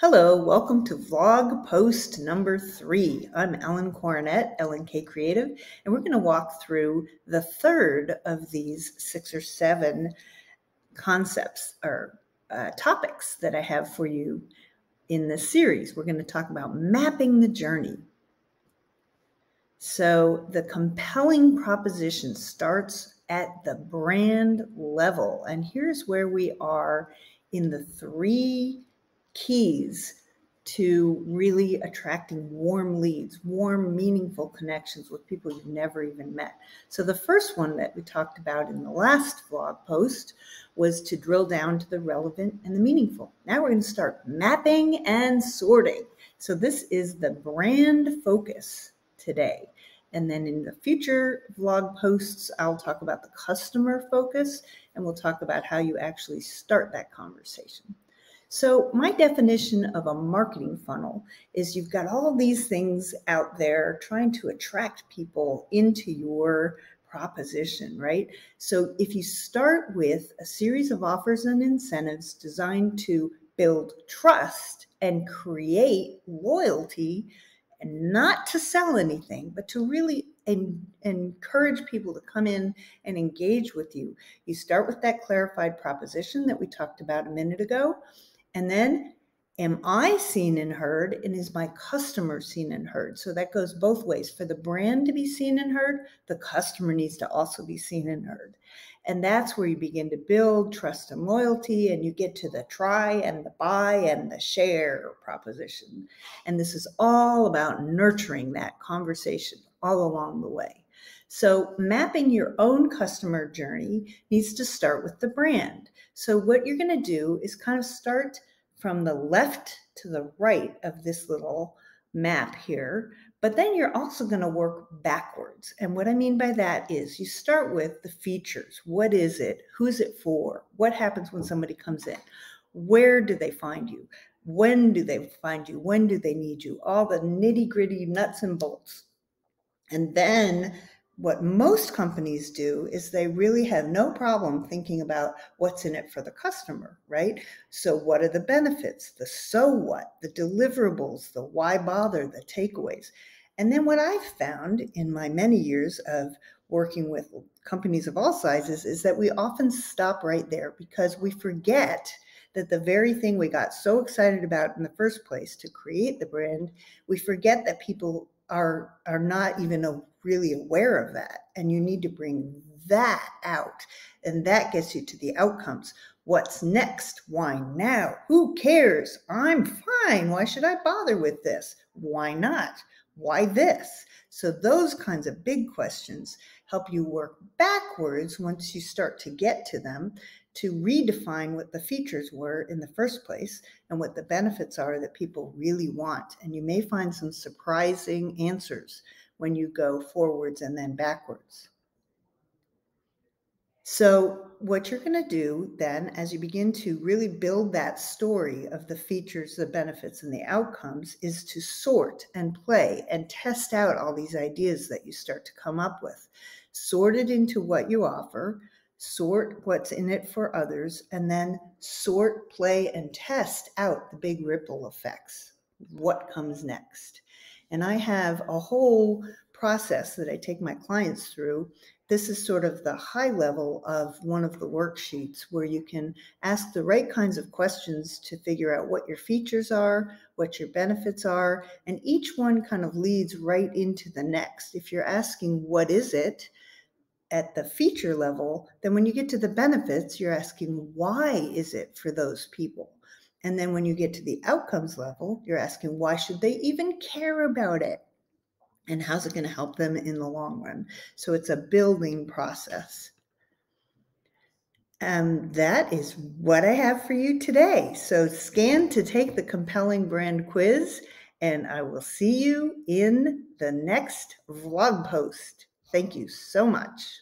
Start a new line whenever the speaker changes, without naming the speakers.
Hello, welcome to vlog post number 3. I'm Ellen Coronet, LNK Creative, and we're going to walk through the third of these 6 or 7 concepts or topics that I have for you in this series. We're going to talk about mapping the journey. So the compelling proposition starts at the brand level, and here's where we are in the 3 keys to really attracting warm leads, warm, meaningful connections with people you've never even met. So the first one that we talked about in the last vlog post was to drill down to the relevant and the meaningful. Now we're going to start mapping and sorting. So this is the brand focus today. And then in the future vlog posts, I'll talk about the customer focus, and we'll talk about how you actually start that conversation. So my definition of a marketing funnel is you've got all these things out there trying to attract people into your proposition, right? So if you start with a series of offers and incentives designed to build trust and create loyalty, and not to sell anything, but to really encourage people to come in and engage with you. You start with that clarified proposition that we talked about a minute ago. And then, am I seen and heard? And is my customer seen and heard? So that goes both ways. For the brand to be seen and heard, the customer needs to also be seen and heard. And that's where you begin to build trust and loyalty, and you get to the try and the buy and the share proposition. And this is all about nurturing that conversation all along the way. So mapping your own customer journey needs to start with the brand. So what you're going to do is kind of start from the left to the right of this little map here, but then you're also going to work backwards. And what I mean by that is you start with the features. What is it? Who's it for? What happens when somebody comes in? Where do they find you? When do they find you? When do they need you? All the nitty-gritty nuts and bolts. And then what most companies do is they really have no problem thinking about what's in it for the customer, right? So what are the benefits, the so what, the deliverables, the why bother, the takeaways. And then what I've found in my many years of working with companies of all sizes is that we often stop right there because we forget that the very thing we got so excited about in the first place to create the brand, we forget that people are not even really aware of that. And you need to bring that out. And that gets you to the outcomes. What's next? Why now? Who cares? I'm fine. Why should I bother with this? Why not? Why this? So those kinds of big questions help you work backwards once you start to get to them, to redefine what the features were in the first place and what the benefits are that people really want. And you may find some surprising answers when you go forwards and then backwards. So what you're going to do then, as you begin to really build that story of the features, the benefits, and the outcomes, is to sort and play and test out all these ideas that you start to come up with. Sort it into what you offer, sort what's in it for others, and then sort, play, and test out the big ripple effects. What comes next? And I have a whole process that I take my clients through. This is sort of the high level of one of the worksheets where you can ask the right kinds of questions to figure out what your features are, what your benefits are, and each one kind of leads right into the next. If you're asking, what is it? At the feature level, then when you get to the benefits, you're asking, why is it for those people? And then when you get to the outcomes level, you're asking, why should they even care about it? And how's it going to help them in the long run? So it's a building process. And that is what I have for you today. So scan to take the compelling brand quiz, and I will see you in the next vlog post. Thank you so much.